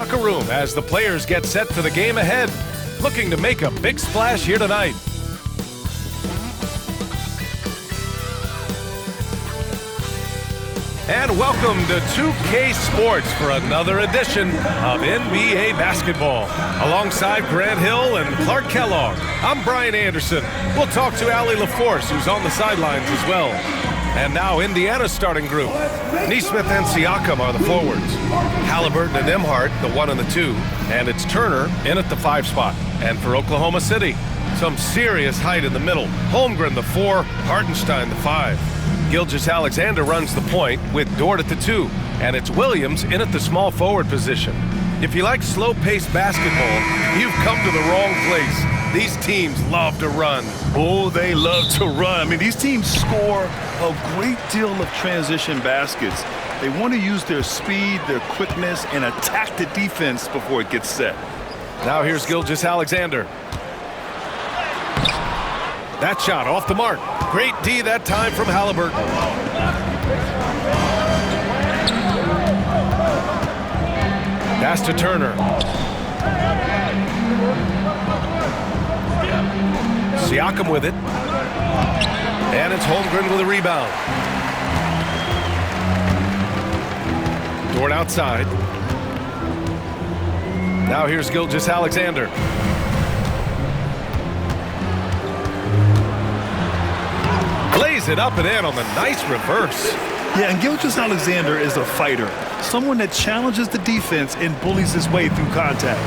locker room as the players get set for the game ahead, looking to make a big splash here tonight. And welcome to 2K Sports for another edition of NBA basketball. Alongside Grant Hill and Clark Kellogg, I'm Brian Anderson. We'll talk to Allie LaForce, who's on the sidelines as well. And now Indiana's starting group. Nesmith and Siakam are the forwards. Halliburton and Nembhard, the 1 and the 2. And it's Turner in at the 5 spot. And for Oklahoma City, some serious height in the middle. Holmgren, the 4, Hartenstein, the 5. Gilgeous-Alexander runs the point with Dort at the 2, and it's Williams in at the small forward position. If you like slow-paced basketball, you've come to the wrong place. These teams love to run. Oh, they love to run. I mean, these teams score a great deal of transition baskets. They want to use their speed, their quickness, and attack the defense before it gets set. Now here's Gilgeous-Alexander. That shot off the mark. Great D that time from Halliburton. Pass to Turner. Siakam with it. And it's Holmgren with a rebound. Dort outside. Now here's Gilgeous-Alexander. Lays it up and in on the nice reverse. Yeah, and Gilgeous-Alexander is a fighter. Someone that challenges the defense and bullies his way through contact.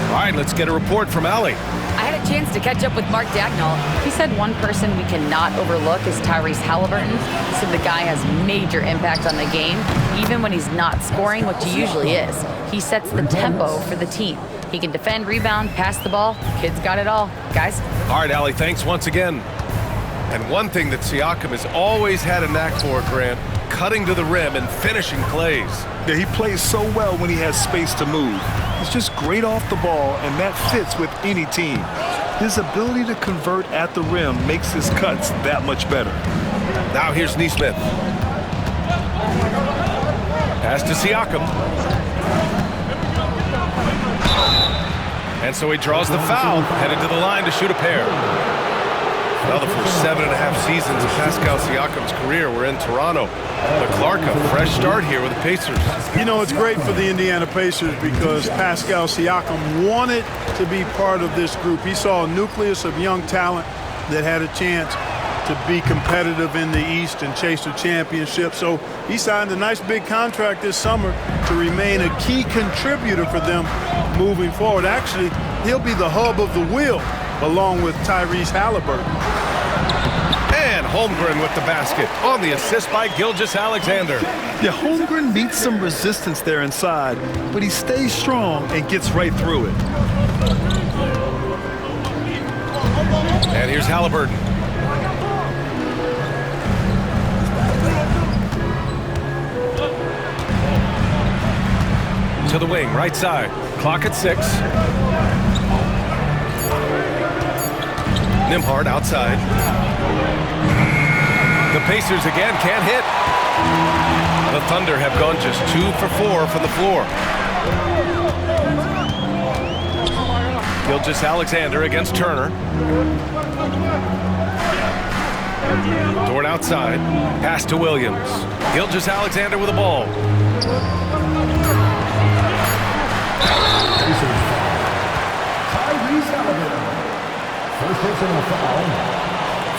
All right, let's get a report from Allie. I had a chance to catch up with Mark Dagnall. He said one person we cannot overlook is Tyrese Halliburton. He said the guy has major impact on the game, even when he's not scoring, which he usually is. He sets the tempo for the team. He can defend, rebound, pass the ball. Kid's got it all. Guys? All right, Allie, thanks once again. And one thing that Siakam has always had a knack for, Grant, cutting to the rim and finishing plays. Yeah, he plays so well when he has space to move. He's just great off the ball, and that fits with any team. His ability to convert at the rim makes his cuts that much better. Now here's Nesmith. Pass to Siakam. And so he draws the foul, headed to the line to shoot a pair. Now the first 7.5 seasons of Pascal Siakam's career were in Toronto. But Clark, a fresh start here with the Pacers. You know, it's great for the Indiana Pacers because Pascal Siakam wanted to be part of this group. He saw a nucleus of young talent that had a chance to be competitive in the East and chase a championship. So he signed a nice big contract this summer to remain a key contributor for them moving forward. Actually, he'll be the hub of the wheel along with Tyrese Halliburton. And Holmgren with the basket on the assist by Gilgeous-Alexander. Yeah, Holmgren meets some resistance there inside, but he stays strong and gets right through it. And here's Halliburton. To the wing, right side. Clock at 6. Nembhard outside. The Pacers again can't hit. The Thunder have gone just 2 for 4 from the floor. Gilgeous-Alexander against Turner. Dort outside. Pass to Williams. Gilgeous-Alexander with the ball.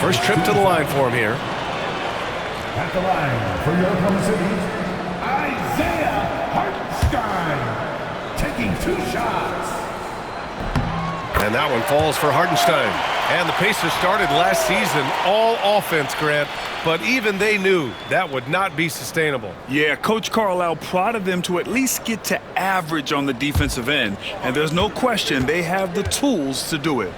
First trip to the line for him here. At the line for your Oklahoma City, Isaiah Hartenstein, taking 2 shots. And that one falls for Hartenstein. And the Pacers started last season all offense, Grant, but even they knew that would not be sustainable. Yeah, Coach Carlisle prodded them to at least get to average on the defensive end. And there's no question they have the tools to do it.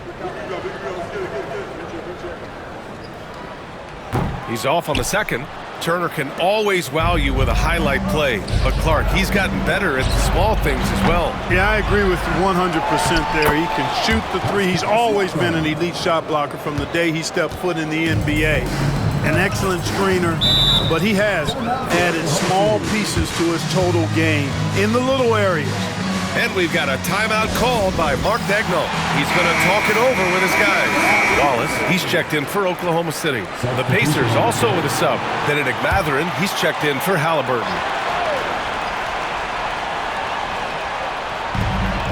He's off on the second. Turner can always wow you with a highlight play. But Clark, he's gotten better at the small things as well. Yeah, I agree with you 100% there. He can shoot the 3. He's always been an elite shot blocker from the day he stepped foot in the NBA. An excellent screener, but he has added small pieces to his total game in the little areas. And we've got a timeout called by Mark Dagnall. He's going to talk it over with his guys. Wallace, he's checked in for Oklahoma City. The Pacers also with a sub. Benedict Mathurin, he's checked in for Halliburton.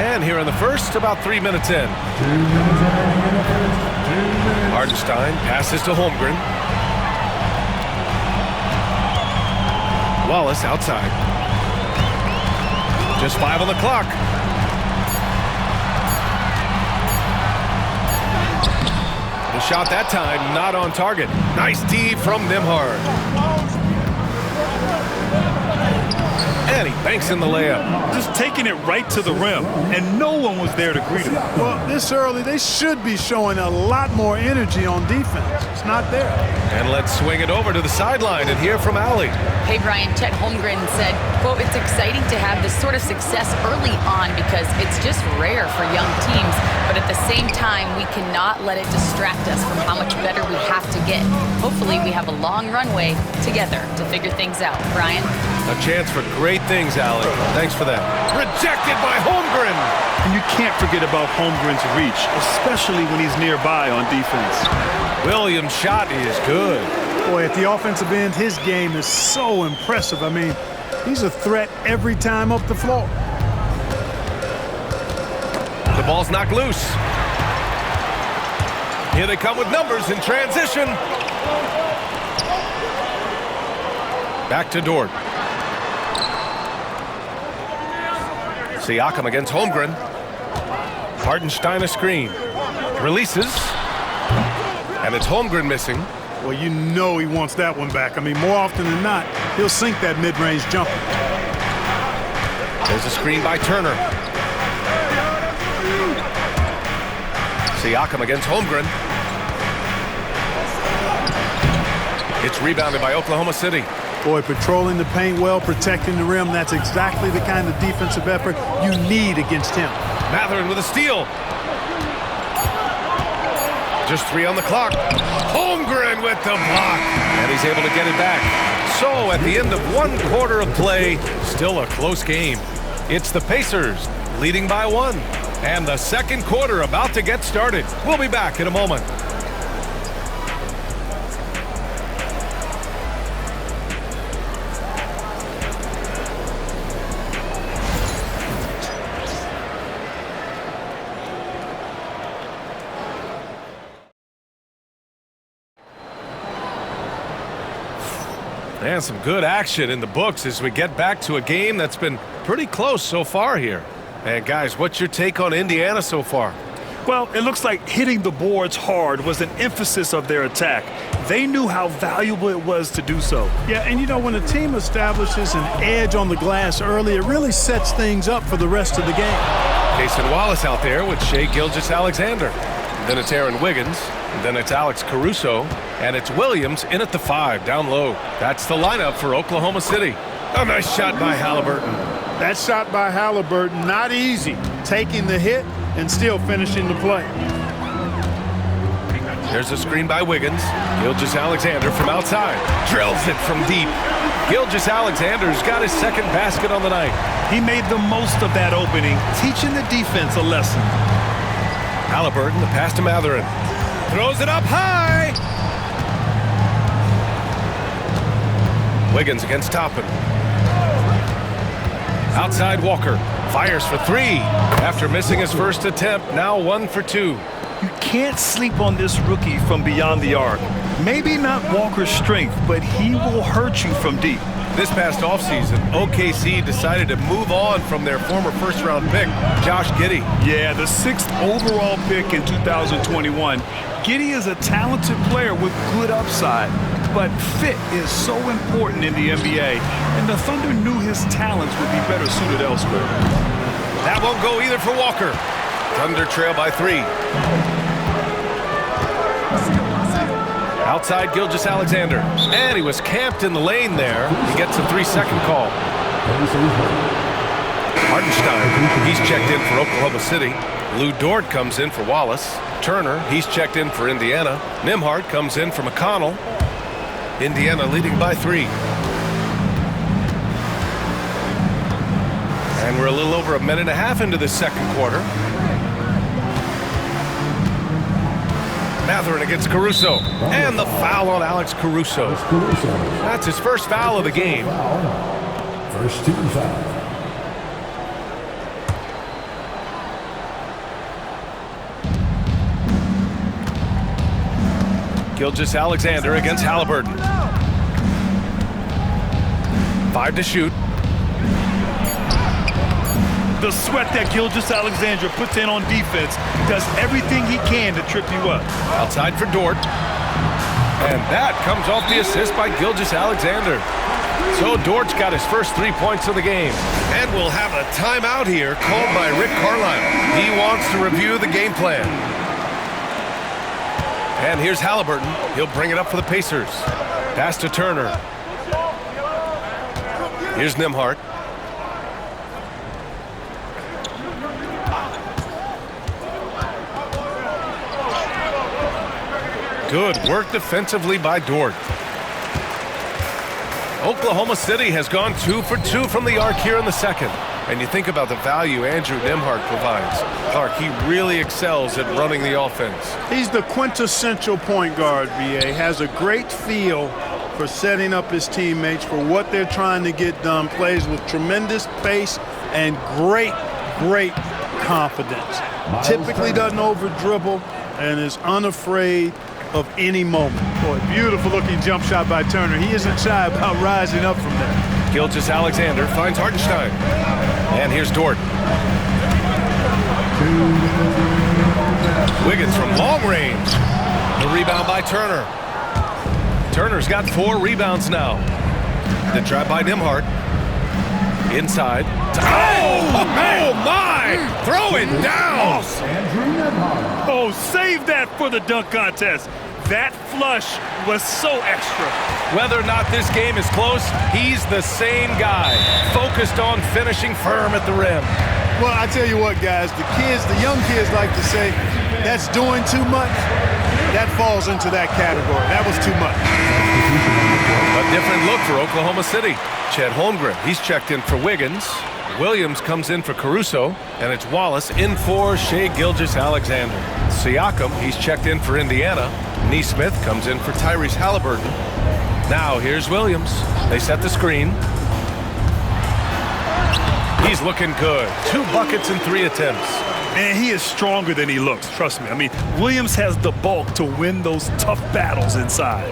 And here in the first, about 3 minutes in. Hardenstein passes to Holmgren. Wallace outside. Just 5 on the clock. The shot that time not on target. Nice D from Nembhard. And he banks in the layup. Just taking it right to the rim, and no one was there to greet him. Well, this early, they should be showing a lot more energy on defense. It's not there. And let's swing it over to the sideline and hear from Allie. Hey, Brian, Chet Holmgren said, quote, "It's exciting to have this sort of success early on because it's just rare for young teams. But at the same time, we cannot let it distract us from how much better we have to get. Hopefully, we have a long runway together to figure things out." Brian? A chance for great things, Allie. Thanks for that. Rejected by Holmgren. And you can't forget about Holmgren's reach, especially when he's nearby on defense. Williams' shot is good. Boy, at the offensive end, his game is so impressive. I mean, he's a threat every time up the floor. The ball's knocked loose. Here they come with numbers in transition. Back to Dort. Siakam against Holmgren. Hardenstein a screen. Releases. And it's Holmgren missing. Well, you know he wants that one back. I mean, more often than not, he'll sink that mid-range jumper. There's a screen by Turner. Siakam against Holmgren. It's rebounded by Oklahoma City. Boy, patrolling the paint well, protecting the rim, that's exactly the kind of defensive effort you need against him. Mathurin with a steal. Just 3 on the clock. Holmgren with the block. And he's able to get it back. So at the end of 1 quarter of play, still a close game. It's the Pacers leading by 1. And the second quarter about to get started. We'll be back in a moment. And some good action in the books as we get back to a game that's been pretty close so far here. And guys, what's your take on Indiana so far? Well, it looks like hitting the boards hard was an emphasis of their attack. They knew how valuable it was to do so. Yeah, and you know, when a team establishes an edge on the glass early, it really sets things up for the rest of the game. Jason Wallace out there with Shai Gilgeous-Alexander. Then it's Aaron Wiggins. And then it's Alex Caruso. And it's Williams in at the 5, down low. That's the lineup for Oklahoma City. A nice shot by Halliburton. That shot by Halliburton, not easy. Taking the hit and still finishing the play. There's a screen by Wiggins. Gilgeous-Alexander from outside. Drills it from deep. Gilgeous-Alexander's got his second basket on the night. He made the most of that opening, teaching the defense a lesson. Halliburton, the pass to Mathurin. Throws it up high. Wiggins against Toppin. Outside Walker. Fires for 3. After missing his first attempt, now 1 for 2. You can't sleep on this rookie from beyond the arc. Maybe not Walker's strength, but he will hurt you from deep. This past offseason, OKC decided to move on from their former first-round pick, Josh Giddey. Yeah, the 6th overall pick in 2021. Giddey is a talented player with good upside, but fit is so important in the NBA, and the Thunder knew his talents would be better suited elsewhere. That won't go either for Walker. Thunder trail by 3. Outside Gilgeous-Alexander. And he was camped in the lane there. He gets a 3-second call. Hardenstein, he's checked in for Oklahoma City. Lou Dort comes in for Wallace. Turner, he's checked in for Indiana. Nembhard comes in for McConnell. Indiana leading by 3. And We're a little over a minute and a half into this second quarter. Matherin against Caruso. And the foul on Alex Caruso. That's his first foul of the game. First team foul. Gilgeous-Alexander against Halliburton. 5 to shoot. The sweat that Gilgeous-Alexander puts in on defense, does everything he can to trip you up. Outside for Dort. And that comes off the assist by Gilgeous-Alexander. So Dort's got his first 3 points of the game. And we'll have a timeout here called by Rick Carlisle. He wants to review the game plan. And here's Halliburton. He'll bring it up for the Pacers. Pass to Turner. Here's Nembhard. Good work defensively by Dort. Oklahoma City has gone 2 for 2 from the arc here in the second. And you think about the value Andrew Nembhard provides. Clark, he really excels at running the offense. He's the quintessential point guard, BA. Has a great feel for setting up his teammates for what they're trying to get done. Plays with tremendous pace and great confidence. Typically doesn't over-dribble and is unafraid of any moment. Boy, beautiful looking jump shot by Turner. He isn't shy about rising up from there. Gilgeous-Alexander finds Hartenstein. And here's Dort. Wiggins from long range. The rebound by Turner. Turner's got 4 rebounds now. The drive by Nembhard. Inside. Oh my! Throw it down! Oh, save that for the dunk contest. That flush was so extra. Whether or not this game is close, he's the same guy, focused on finishing firm at the rim. Well, I tell you what, guys, the young kids like to say, that's doing too much. That falls into that category. That was too much. A different look for Oklahoma City. Chet Holmgren, he's checked in for Wiggins. Williams comes in for Caruso, and it's Wallace in for Shai Gilgeous-Alexander. Siakam, he's checked in for Indiana. Nesmith comes in for Tyrese Halliburton. Now here's Williams. They set the screen. He's looking good. 2 buckets and 3 attempts. Man, he is stronger than he looks, trust me. I mean, Williams has the bulk to win those tough battles inside.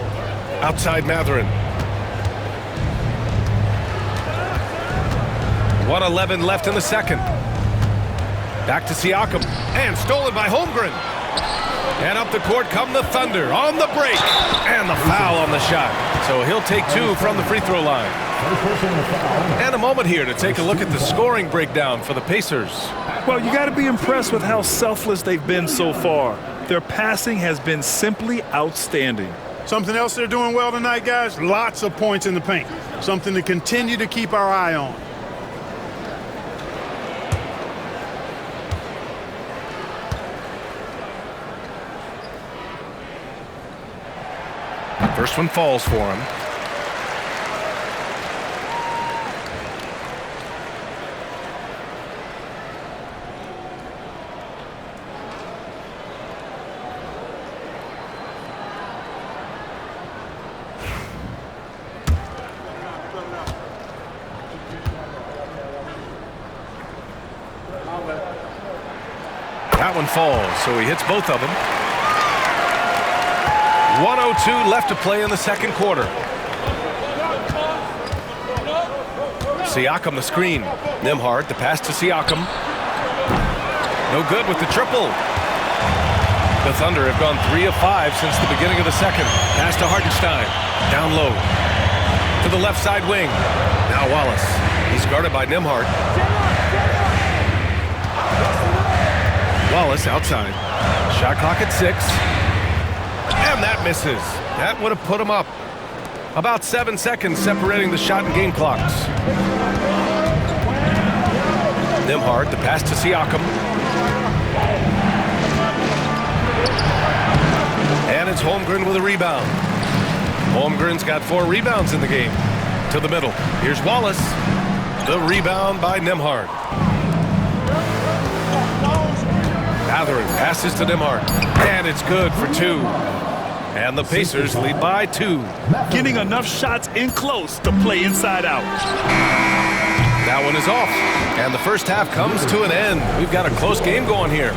Outside Matherin. 1:11 left in the second. Back to Siakam. And stolen by Holmgren. And up the court come the Thunder on the break. And the foul on the shot. So he'll take 2 from the free throw line. And a moment here to take a look at the scoring breakdown for the Pacers. Well, you got to be impressed with how selfless they've been so far. Their passing has been simply outstanding. Something else they're doing well tonight, guys, lots of points in the paint. Something to continue to keep our eye on. First one falls for him. That one falls, so he hits both of them. 1:02 left to play in the second quarter. Siakam the screen. Nembhard the pass to Siakam. No good with the triple. The Thunder have gone 3 of 5 since the beginning of the second. Pass to Hartenstein. Down low. To the left side wing. Now Wallace. He's guarded by Nembhard. Wallace outside. Shot clock at 6. And that misses. That would have put him up. About 7 seconds separating the shot and game clocks. Nembhard, the pass to Siakam. And it's Holmgren with a rebound. Holmgren's got 4 rebounds in the game. To the middle. Here's Wallace. The rebound by Nembhard. Mathurin passes to Nembhard, and it's good for 2. And the Pacers lead by 2. Getting enough shots in close to play inside out. That one is off, and the first half comes to an end. We've got a close game going here.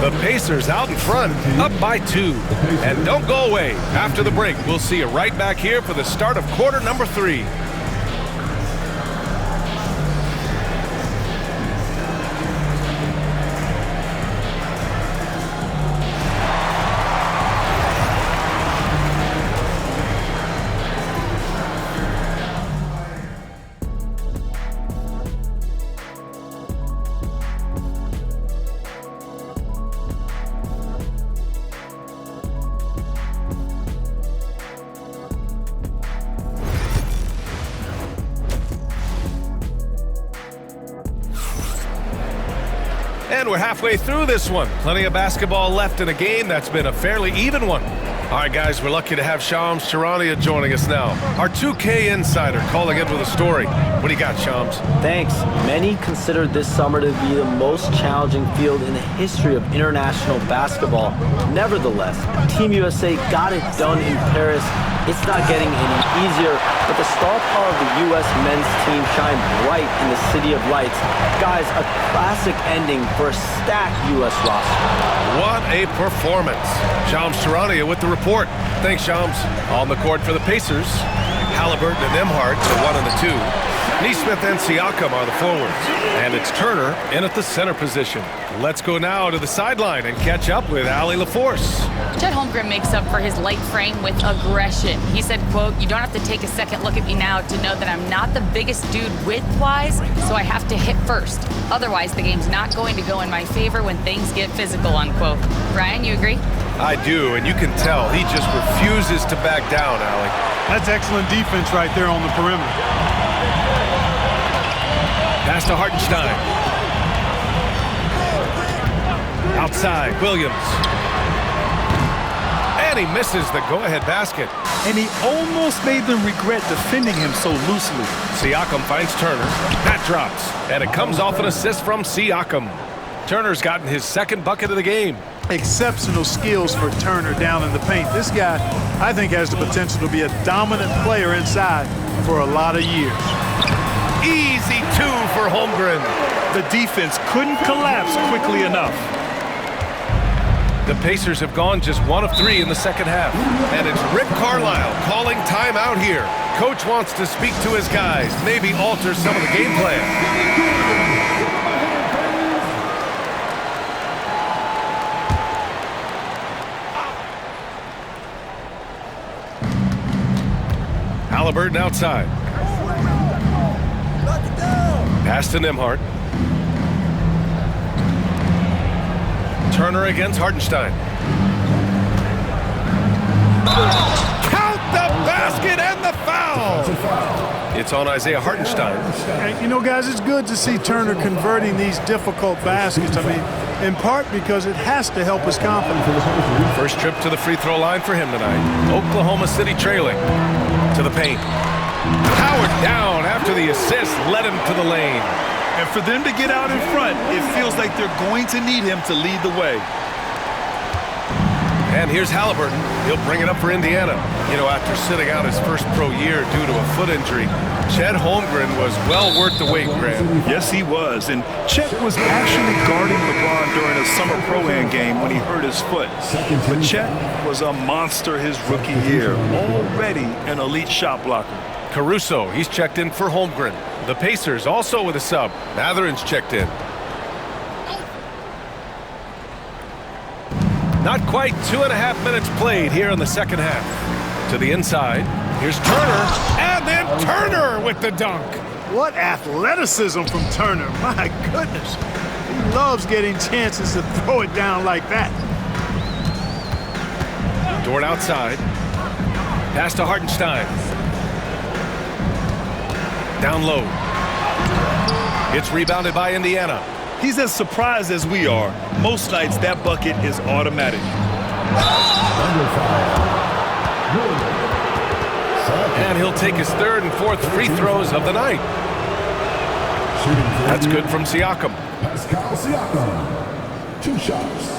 The Pacers out in front, up by 2. And don't go away. After the break, we'll see you right back here for the start of quarter number 3. And we're halfway through this one. Plenty of basketball left in a game that's been a fairly even one. All right, guys, we're lucky to have Shams Charania joining us now. Our 2K insider calling in with a story. What do you got, Shams? Thanks. Many consider this summer to be the most challenging field in the history of international basketball. Nevertheless, Team USA got it done in Paris. It's not getting any easier, but the star power of the U.S. men's team shined bright in the City of Lights. Guys, a classic ending for a stacked U.S. roster. What a performance. Shams Charania with the report. Thanks, Shams. On the court for the Pacers, Halliburton and Nembhard, the 1 and the 2. Nesmith and Siakam are the forwards. And it's Turner in at the center position. Let's go now to the sideline and catch up with Allie LaForce. Chet Holmgren makes up for his light frame with aggression. He said, quote, "You don't have to take a second look at me now to know that I'm not the biggest dude width-wise, so I have to hit first. Otherwise, the game's not going to go in my favor when things get physical," unquote. Ryan, you agree? I do, and you can tell he just refuses to back down, Allie. That's excellent defense right there on the perimeter. Pass to Hartenstein. Outside, Williams. And he misses the go-ahead basket. And he almost made them regret defending him so loosely. Siakam finds Turner. That drops. And it comes off an assist from Siakam. Turner's gotten his second bucket of the game. Exceptional skills for Turner down in the paint. This guy, I think, has the potential to be a dominant player inside for a lot of years. Easy 2 for Holmgren. The defense couldn't collapse quickly enough. The Pacers have gone just 1 of 3 in the second half. And it's Rick Carlisle calling timeout here. Coach wants to speak to his guys, maybe alter some of the game plan. Halliburton outside. Pass to Nembhard. Turner against Hartenstein. Count the basket and the foul! It's on Isaiah Hartenstein. And, you know, guys, it's good to see Turner converting these difficult baskets. I mean, in part because it has to help his confidence. First trip to the free throw line for him tonight. Oklahoma City trailing to the paint. Powered down after the assist led him to the lane. And for them to get out in front, it feels like they're going to need him to lead the way. And here's Halliburton. He'll bring it up for Indiana. You know, after sitting out his first pro year due to a foot injury, Chet Holmgren was well worth the wait, Graham. Yes, he was. And Chet was actually guarding LeBron during a summer pro-am game when he hurt his foot. But Chet was a monster his rookie year, already an elite shot blocker. Caruso, he's checked in for Holmgren. The Pacers also with a sub. Mathurin's checked in. Not quite 2.5 minutes played here in the second half. To the inside, here's Turner, and then Turner with the dunk. What athleticism from Turner. My goodness. He loves getting chances to throw it down like that. Dort outside. Pass to Hartenstein. Down low. It's rebounded by Indiana. He's as surprised as we are. Most nights, that bucket is automatic. And he'll take his third and fourth free throws of the night. That's good from Siakam. 2 shots.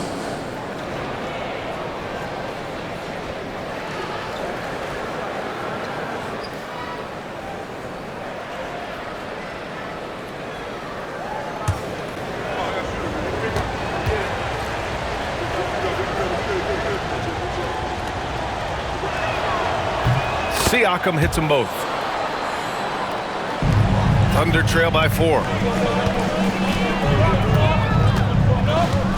Siakam hits them both. Thunder trail by 4.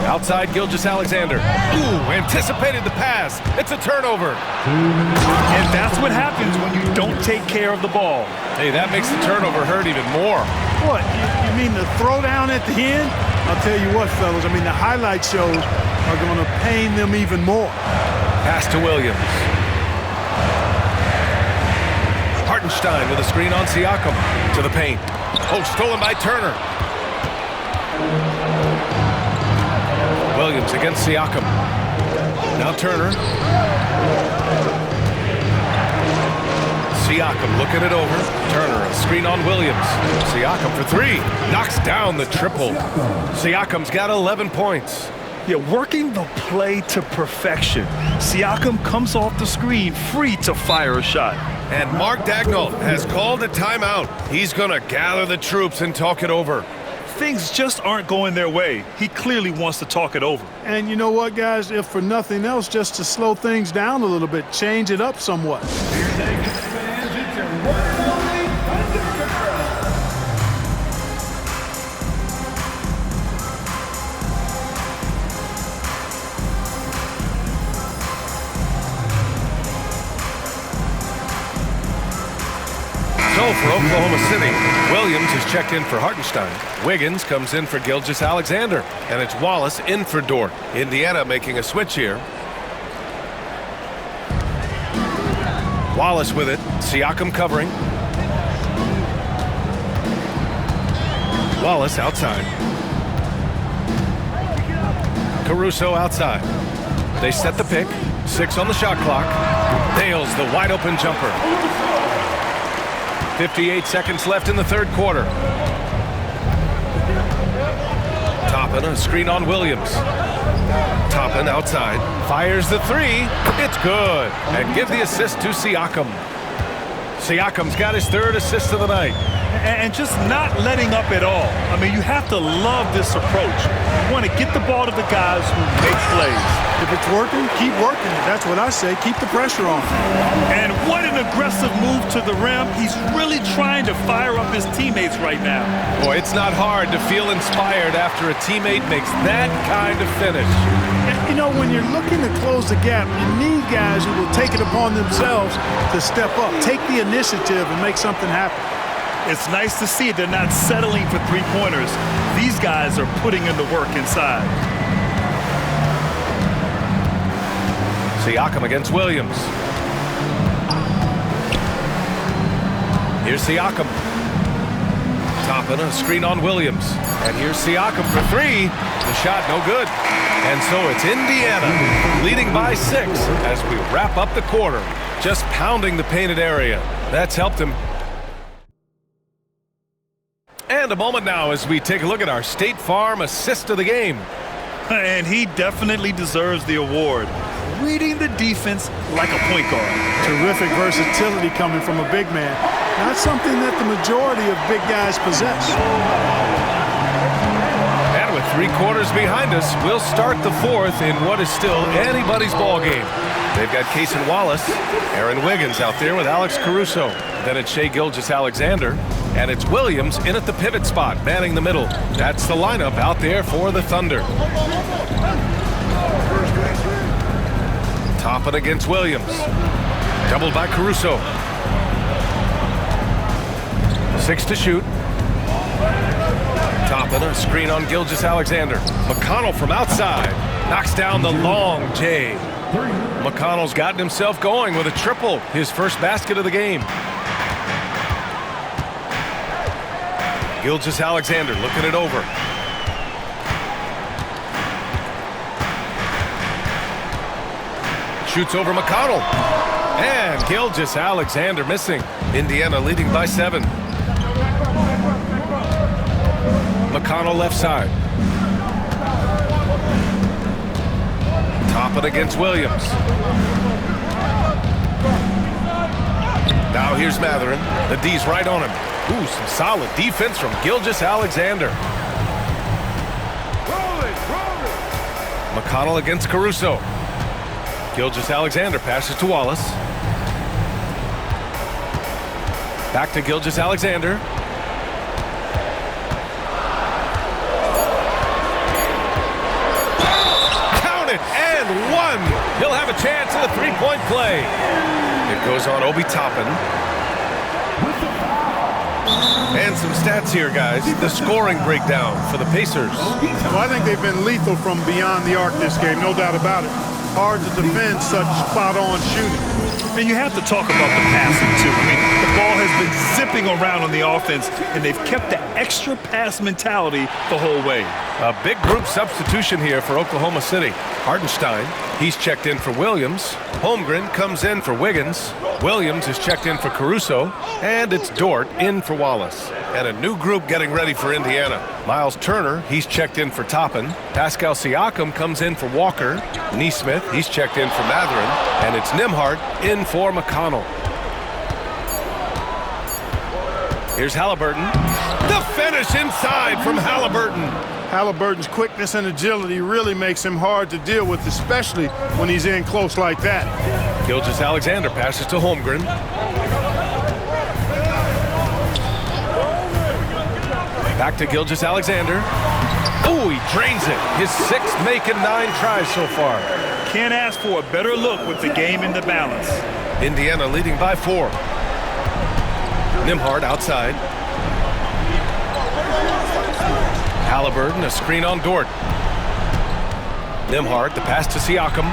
Outside Gilgeous-Alexander. Ooh, anticipated the pass. It's a turnover. And that's what happens when you don't take care of the ball. Hey, that makes the turnover hurt even more. What, you mean the throwdown at the end? I'll tell you what, fellas, I mean, the highlight shows are going to pain them even more. Pass to Williams. Hartenstein with a screen on Siakam. To the paint. Oh, stolen by Turner. Williams against Siakam. Now Turner. Siakam looking it over. Turner, a screen on Williams. Siakam for 3. Knocks down the triple. Siakam's got 11 points. Yeah, working the play to perfection. Siakam comes off the screen free to fire a shot. And Mark Daigneault has called a timeout. He's going to gather the troops and talk it over. Things just aren't going their way. He clearly wants to talk it over. And you know what, guys? If for nothing else, just to slow things down a little bit, change it up somewhat. So for Oklahoma City, Williams is checked in for Hartenstein. Wiggins comes in for Gilgeous-Alexander. And it's Wallace in for Dort. Indiana making a switch here. Wallace with it. Siakam covering. Wallace outside. Caruso outside. They set the pick. 6 on the shot clock. Nails the wide open jumper. 58 seconds left in the third quarter. Toppin, a screen on Williams. Toppin outside. Fires the 3. It's good. And give the assist to Siakam. Siakam's got his 3rd assist of the night. And just not letting up at all. I mean, you have to love this approach. You want to get the ball to the guys who make plays. If it's working, keep working it. That's what I say. Keep the pressure on. And what an aggressive move to the rim. He's really trying to fire up his teammates right now. Boy, it's not hard to feel inspired after a teammate makes that kind of finish. You know, when you're looking to close the gap, you need guys who will take it upon themselves to step up, take the initiative, and make something happen. It's nice to see they're not settling for 3-pointers. These guys are putting in the work inside. Siakam against Williams. Here's Siakam. Toppin, a screen on Williams. And here's Siakam for 3. The shot no good. And so it's Indiana leading by 6 as we wrap up the quarter. Just pounding the painted area. That's helped him. And a moment now as we take a look at our State Farm assist of the game. And he definitely deserves the award. Reading the defense like a point guard. Terrific versatility coming from a big man. Not something that the majority of big guys possess. And with 3 quarters behind us, we'll start the 4th in what is still anybody's ball game. They've got Cason Wallace, Aaron Wiggins out there with Alex Caruso. Then it's Shai Gilgeous-Alexander. And it's Williams in at the pivot spot, manning the middle. That's the lineup out there for the Thunder. Toppin against Williams. Doubled by Caruso. 6 to shoot. Toppin, a screen on Gilgeous-Alexander. McConnell from outside. Knocks down the long J. McConnell's gotten himself going with a triple. His first basket of the game. Gilgeous-Alexander looking it over. Shoots over McConnell. And Gilgeous-Alexander missing. Indiana leading by 7. McConnell left side. Toppin against Williams. Now here's Matherin. The D's right on him. Ooh, some solid defense from Gilgeous-Alexander. McConnell against Caruso. Gilgeous-Alexander passes to Wallace. Back to Gilgeous-Alexander. Count it, and one. He'll have a chance at a three-point play. It goes on Obi Toppin. And some stats here, guys. The scoring breakdown for the Pacers. Well, I think they've been lethal from beyond the arc this game, no doubt about it. Hard to defend such spot-on shooting. And you have to talk about the passing, too. I mean, the ball has been zipping around on the offense, and they've kept the extra pass mentality the whole way. A big group substitution here for Oklahoma City. Hartenstein, he's checked in for Williams. Holmgren comes in for Wiggins. Williams is checked in for Caruso. And it's Dort in for Wallace. And a new group getting ready for Indiana. Miles Turner, he's checked in for Toppin. Pascal Siakam comes in for Walker. Nesmith, he's checked in for Matherin. And it's Nembhard in for McConnell. Here's Halliburton. The finish inside from Halliburton. Halliburton's quickness and agility really makes him hard to deal with, especially when he's in close like that. Gilgeous-Alexander passes to Holmgren. Back to Gilgeous-Alexander. Oh, he drains it. His sixth making 9 tries so far. Can't ask for a better look with the game in the balance. Indiana leading by 4. Nembhard outside. Halliburton, a screen on Dort. Nembhard, the pass to Siakam.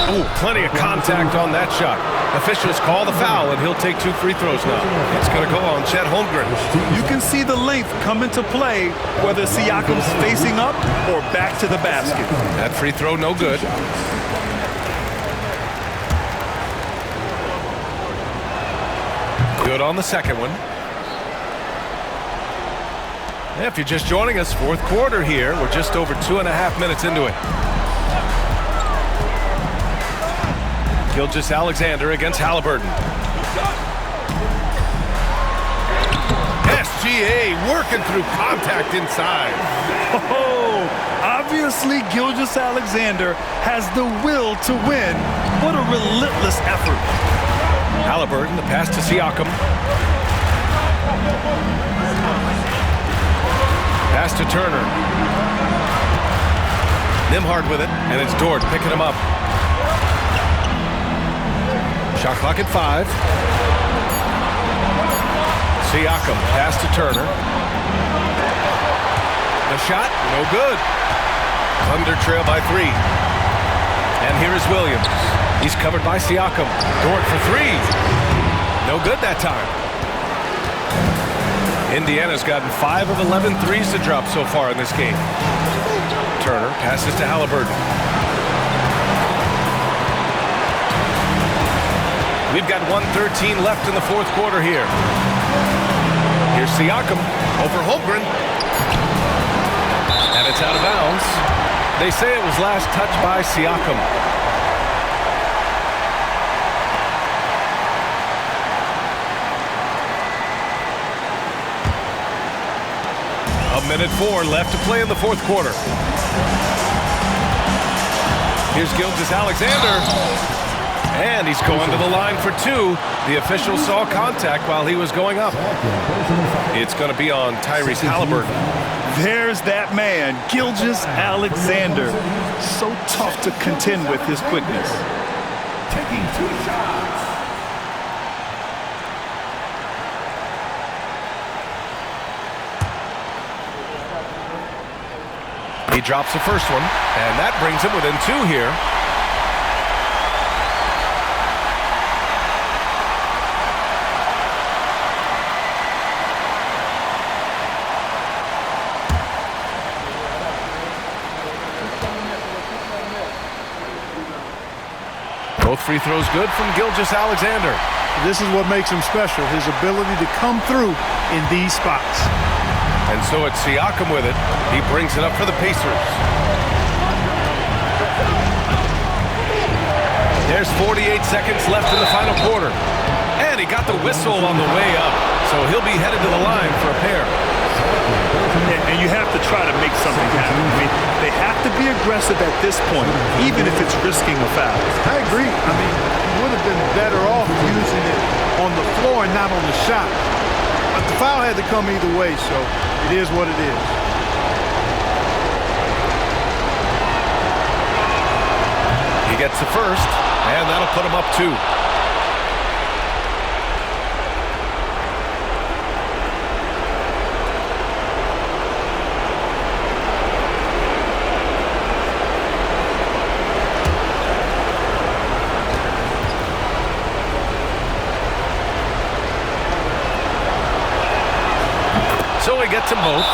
Ooh, plenty of contact on that shot. Officials call the foul, and he'll take 2 free throws now. It's going to go on Chet Holmgren. You can see the length come into play, whether Siakam's facing up or back to the basket. That free throw no good. Good on the second one. If you're just joining us, fourth quarter here. We're just over 2.5 minutes into it. Gilgeous-Alexander against Halliburton. SGA working through contact inside. Oh, obviously Gilgeous-Alexander has the will to win. What a relentless effort. Halliburton, the pass to Siakam. Pass to Turner. Nembhard with it, and it's Dort picking him up. Shot clock at 5. Siakam, pass to Turner. The shot, no good. Thunder trail by 3. And here is Williams. He's covered by Siakam. Dort for 3. No good that time. Indiana's gotten 5 of 11 threes to drop so far in this game. Turner passes to Halliburton. We've got 1:13 left in the fourth quarter here. Here's Siakam over Holmgren. And it's out of bounds. They say it was last touched by Siakam. Minute 4 left to play in the fourth quarter. Here's Gilgeous-Alexander. And he's going to the line for 2. The official saw contact while he was going up. It's going to be on Tyrese Halliburton. There's that man, Gilgeous-Alexander. So tough to contend with his quickness. Taking 2 shots. He drops the first one, and that brings him within 2 here. Both free throws good from Gilgeous-Alexander. This is what makes him special, his ability to come through in these spots. And so it's Siakam with it. He brings it up for the Pacers. There's 48 seconds left in the final quarter. And he got the whistle on the way up. So he'll be headed to the line for a pair. And you have to try to make something happen. I mean, they have to be aggressive at this point, even if it's risking a foul. I agree. I mean, you would have been better off using it on the floor and not on the shot. But the foul had to come either way, so it is what it is. He gets the first, and that'll put him up 2. So he gets them both,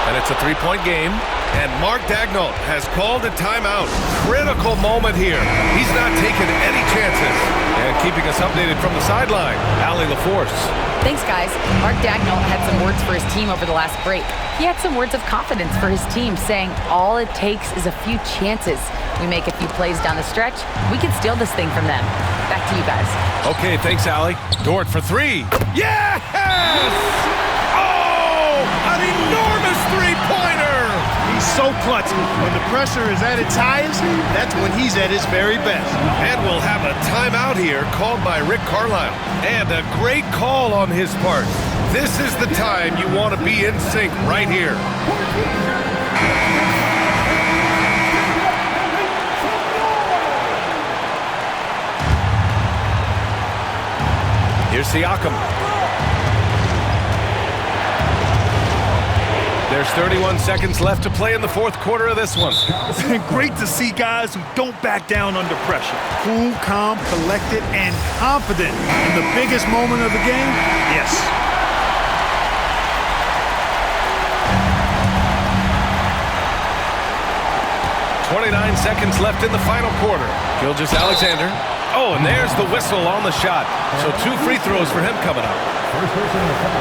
and it's a 3-point game. And Mark Daigneault has called a timeout. Critical moment here. He's not taking any chances. And keeping us updated from the sideline, Allie LaForce. Thanks, guys. Mark Daigneault had some words for his team over the last break. He had some words of confidence for his team, saying all it takes is a few chances. We make a few plays down the stretch, we can steal this thing from them. Back to you guys. Okay, thanks, Allie. Dort for 3. Yes! An enormous three-pointer! He's so clutch. When the pressure is at its highest, that's when he's at his very best. And we'll have a timeout here called by Rick Carlisle. And a great call on his part. This is the time you want to be in sync right here. Here's Siakam. There's 31 seconds left to play in the fourth quarter of this one. Great to see guys who don't back down under pressure. Cool, calm, collected, and confident in the biggest moment of the game. Yes. .29 seconds left in the final quarter. Gilgeous-Alexander. Oh, and there's the whistle on the shot. So 2 free throws for him coming up.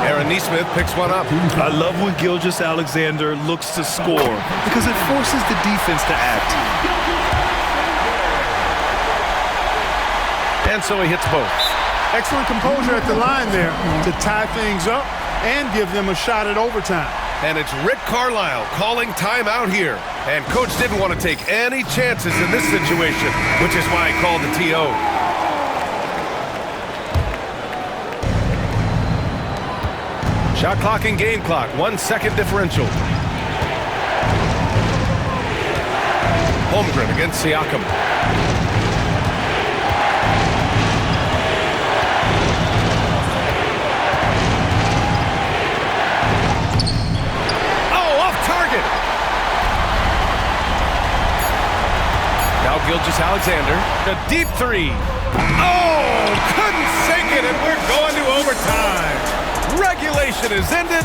Aaron Nesmith picks one up. I love when Gilgeous-Alexander looks to score because it forces the defense to act. And so he hits both. Excellent composure at the line there to tie things up and give them a shot at overtime. And it's Rick Carlisle calling timeout here. And coach didn't want to take any chances in this situation, which is why he called the TO. Shot clock and game clock, 1 second differential. Holmgren against Siakam. Oh, off target. Now Gilgeous-Alexander, a deep 3. Oh, couldn't sink it, and we're going to overtime. Regulation is ended.